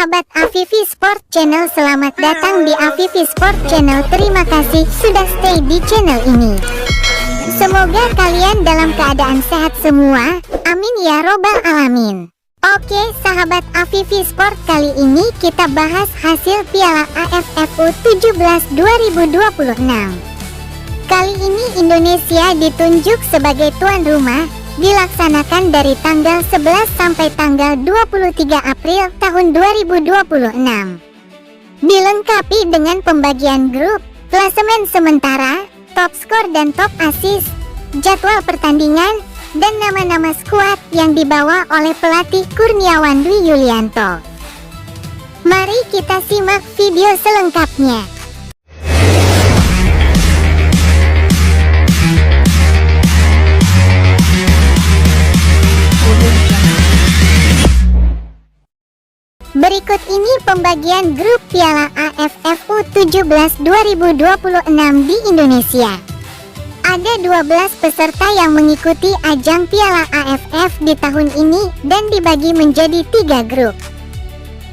Sahabat Afifi Sport Channel, selamat datang di Afifi Sport Channel. Terima kasih sudah stay di channel ini. Semoga kalian dalam keadaan sehat semua. Amin ya robbal alamin. Oke sahabat Afifi Sport, kali ini kita bahas hasil Piala AFF U17 2026. Kali ini Indonesia ditunjuk sebagai tuan rumah, dilaksanakan dari tanggal 11 sampai tanggal 23 April tahun 2026. Dilengkapi dengan pembagian grup, klasemen sementara, top skor dan top assist, jadwal pertandingan, dan nama-nama skuad yang dibawa oleh pelatih Kurniawan Dwi Yulianto. Mari kita simak video selengkapnya. Berikut ini pembagian grup Piala AFF U17 2026 di Indonesia. Ada 12 peserta yang mengikuti ajang Piala AFF di tahun ini dan dibagi menjadi 3 grup.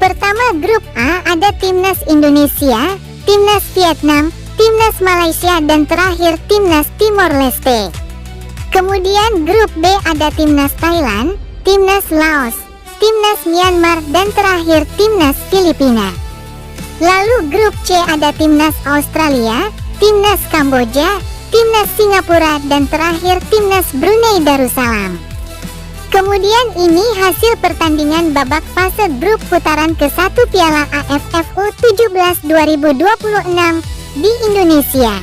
Pertama, grup A ada Timnas Indonesia, Timnas Vietnam, Timnas Malaysia, dan terakhir Timnas Timor Leste. Kemudian grup B ada Timnas Thailand, Timnas Laos, Timnas Myanmar, dan terakhir Timnas Filipina. Lalu grup C ada Timnas Australia, Timnas Kamboja, Timnas Singapura, dan terakhir Timnas Brunei Darussalam. Kemudian ini hasil pertandingan babak fase grup putaran ke-1 Piala AFF U17 2026 di Indonesia.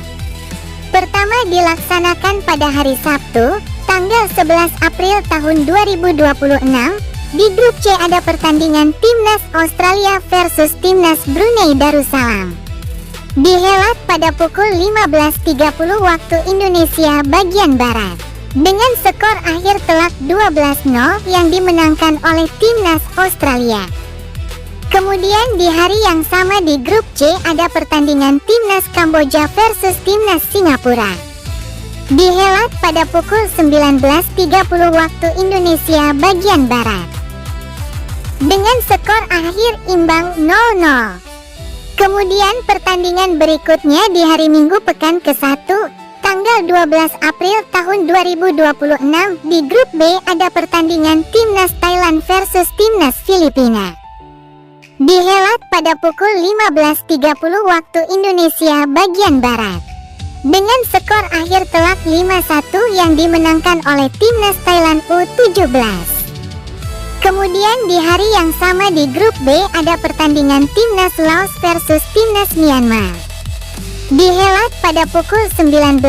Pertama dilaksanakan pada hari Sabtu, tanggal 11 April tahun 2026. Di grup C ada pertandingan Timnas Australia versus Timnas Brunei Darussalam. Dihelat pada pukul 15.30 waktu Indonesia bagian Barat. Dengan skor akhir telak 12-0 yang dimenangkan oleh Timnas Australia. Kemudian di hari yang sama di grup C ada pertandingan Timnas Kamboja versus Timnas Singapura. Dihelat pada pukul 19.30 waktu Indonesia bagian Barat. Dengan skor akhir imbang 0-0. Kemudian pertandingan berikutnya di hari Minggu pekan ke-1, tanggal 12 April tahun 2026 di grup B ada pertandingan Timnas Thailand versus Timnas Filipina. Dihelat pada pukul 15.30 waktu Indonesia bagian Barat. Dengan skor akhir telak 5-1 yang dimenangkan oleh Timnas Thailand U17. Kemudian di hari yang sama di grup B ada pertandingan Timnas Laos versus Timnas Myanmar. Dihelat pada pukul 19.30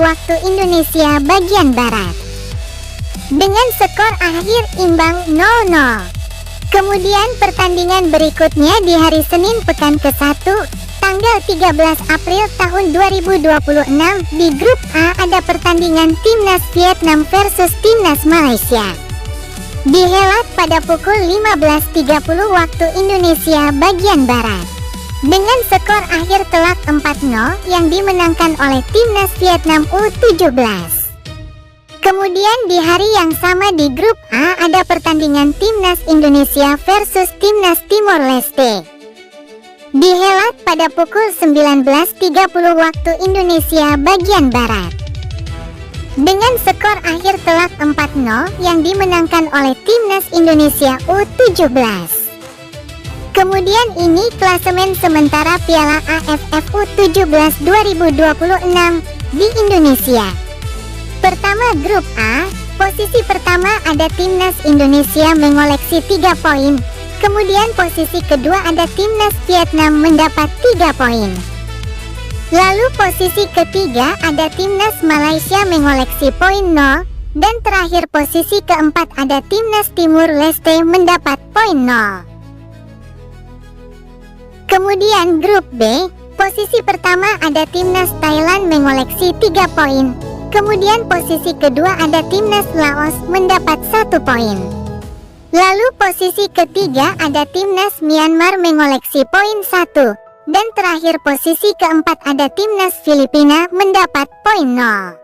waktu Indonesia bagian Barat. Dengan skor akhir imbang 0-0. Kemudian pertandingan berikutnya di hari Senin pekan ke-1, tanggal 13 April tahun 2026 di grup A ada pertandingan Timnas Vietnam versus Timnas Malaysia. Dihelat pada pukul 15.30 waktu Indonesia bagian Barat. Dengan skor akhir telak 4-0 yang dimenangkan oleh Timnas Vietnam U17. Kemudian di hari yang sama di grup A ada pertandingan Timnas Indonesia versus Timnas Timor Leste. Dihelat pada pukul 19.30 waktu Indonesia bagian Barat. Dengan skor akhir telak 4-0 yang dimenangkan oleh Timnas Indonesia U17. Kemudian ini klasemen sementara Piala AFF U17 2026 di Indonesia. Pertama, grup A, posisi pertama ada Timnas Indonesia mengoleksi 3 poin. Kemudian posisi kedua ada Timnas Vietnam mendapat 3 poin. Lalu posisi ketiga ada Timnas Malaysia mengoleksi poin 0, dan terakhir posisi keempat ada Timnas Timur Leste mendapat poin 0. Kemudian grup B, posisi pertama ada Timnas Thailand mengoleksi 3 poin. Kemudian posisi kedua ada Timnas Laos mendapat 1 poin. Lalu posisi ketiga ada Timnas Myanmar mengoleksi poin 1. Dan terakhir posisi keempat ada Timnas Filipina mendapat poin 0.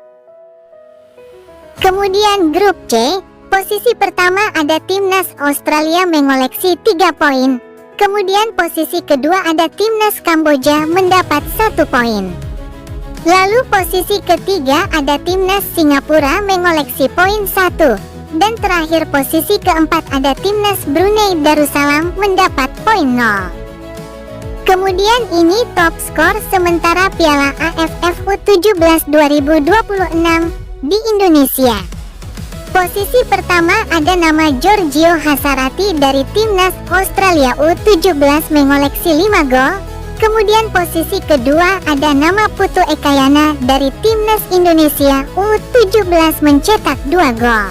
Kemudian grup C, posisi pertama ada Timnas Australia mengoleksi 3 poin. Kemudian posisi kedua ada timnas Kamboja mendapat 1 poin. Lalu posisi ketiga ada timnas Singapura mengoleksi poin 1. Dan terakhir posisi keempat ada timnas Brunei Darussalam mendapat poin 0. Kemudian ini top skor sementara Piala AFF U17 2026 di Indonesia. Posisi pertama ada nama Giorgio Hasarati dari timnas Australia U17 mengoleksi 5 gol. Kemudian posisi kedua ada nama Putu Ekayana dari timnas Indonesia U17 mencetak 2 gol.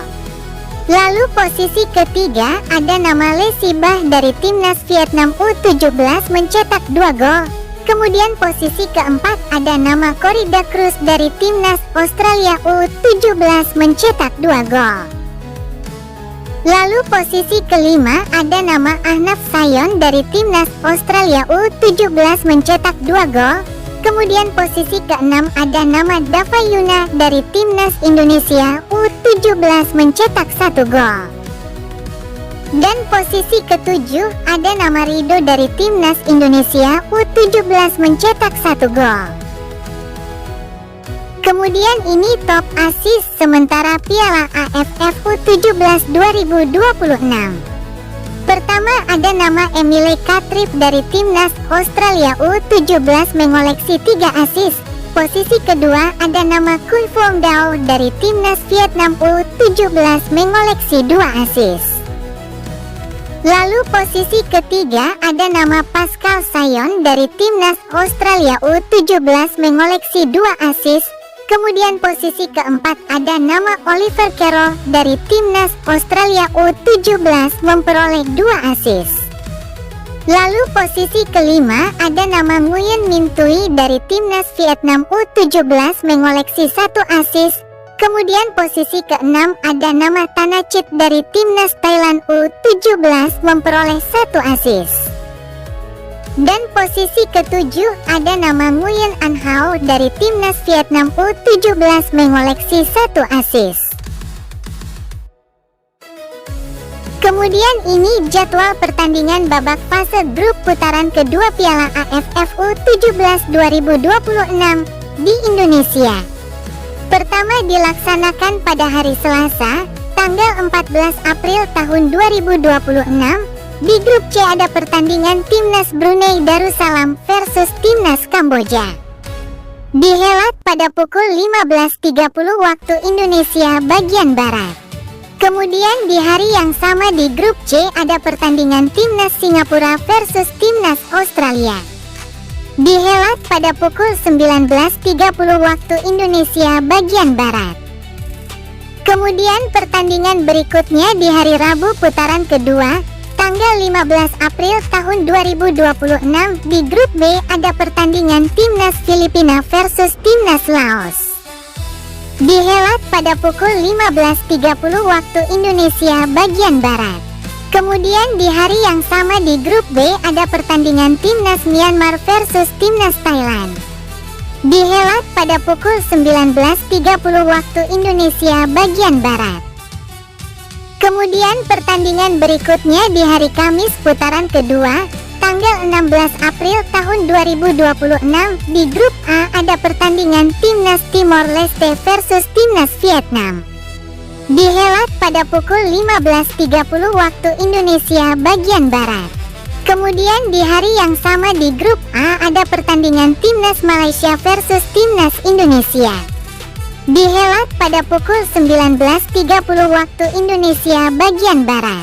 Lalu posisi ketiga ada nama Lesibah dari timnas Vietnam U17 mencetak 2 gol. Kemudian posisi keempat ada nama Corrida Cruz dari timnas Australia U17 mencetak 2 gol. Lalu posisi kelima ada nama Ahnaf Sayon dari timnas Australia U17 mencetak 2 gol. Kemudian posisi keenam ada nama Dava Yuna dari timnas Indonesia U17 mencetak 1 gol. Dan posisi ketujuh ada nama Rido dari timnas Indonesia U17 mencetak 1 gol. Kemudian ini top assist sementara Piala AFF U17 2026. Pertama ada nama Emile Katrip dari timnas Australia U17 mengoleksi 3 assist. Posisi kedua ada nama Kui Phong Dao dari timnas Vietnam U17 mengoleksi 2 assist. Lalu posisi ketiga ada nama Pascal Sayon dari timnas Australia U17 mengoleksi 2 assist. Kemudian posisi keempat ada nama Oliver Carroll dari timnas Australia U17 memperoleh 2 assist. Lalu posisi kelima ada nama Nguyen Minh Thuy dari timnas Vietnam U17 mengoleksi 1 assist. Kemudian posisi keenam ada nama Thanachit dari timnas Thailand U17 memperoleh 1 assist. Dan posisi ketujuh ada nama Nguyen An Hao dari timnas Vietnam U17 mengoleksi 1 assist. Kemudian ini jadwal pertandingan babak fase grup putaran kedua Piala AFF U17 2026 di Indonesia. Pertama dilaksanakan pada hari Selasa, tanggal 14 April tahun 2026. Di grup C ada pertandingan timnas Brunei Darussalam versus timnas Kamboja. Dihelat pada pukul 15.30 waktu Indonesia bagian Barat. Kemudian di hari yang sama di grup C ada pertandingan timnas Singapura versus timnas Australia. Dihelat pada pukul 19.30 waktu Indonesia bagian Barat. Kemudian pertandingan berikutnya di hari Rabu putaran kedua, tanggal 15 April tahun 2026 di grup B ada pertandingan timnas Filipina versus timnas Laos. Dihelat pada pukul 15.30 waktu Indonesia bagian Barat. Kemudian di hari yang sama di grup B ada pertandingan timnas Myanmar versus timnas Thailand. Dihelat pada pukul 19.30 waktu Indonesia bagian Barat. Kemudian pertandingan berikutnya di hari Kamis putaran kedua, tanggal 16 April tahun 2026 di grup A ada pertandingan timnas Timor Leste versus timnas Vietnam. Dihelat pada pukul 15.30 waktu Indonesia bagian Barat. Kemudian di hari yang sama di grup A ada pertandingan timnas Malaysia versus timnas Indonesia. Dihelat pada pukul 19.30 waktu Indonesia bagian Barat.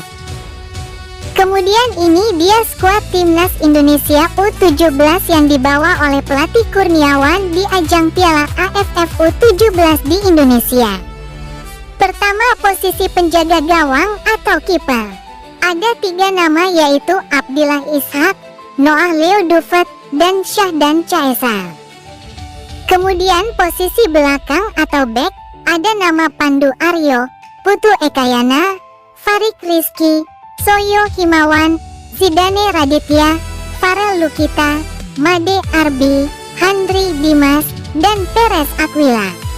Kemudian ini dia skuad timnas Indonesia U17 yang dibawa oleh pelatih Kurniawan di ajang Piala AFF U17 di Indonesia. Pertama, posisi penjaga gawang atau kiper. Ada 3 nama yaitu Abdillah Ishak, Noah Leo Duvet, dan Syahdan Caesar. Kemudian posisi belakang atau back ada nama Pandu Aryo, Putu Ekayana, Farik Rizky, Soyo Himawan, Zidane Raditya, Farel Lukita, Made Arbi, Handri Dimas, dan Teres Aquila.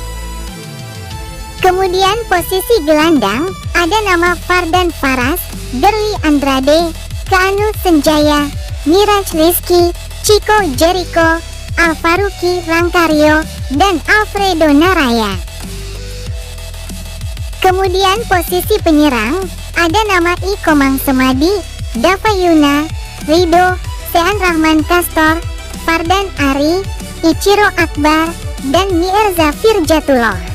Kemudian posisi gelandang ada nama Fardan Faras, Gerli Andrade, Kaanu Senjaya, Miraj Rizky, Chico Jericho, Alvaruki Rangkario, dan Alfredo Naraya. Kemudian posisi penyerang, ada nama Ikomang Semadi, Dava Yuna, Rido, Sean Rahman Kastor, Fardan Ari, Ichiro Akbar, dan Mirza Firjatullah.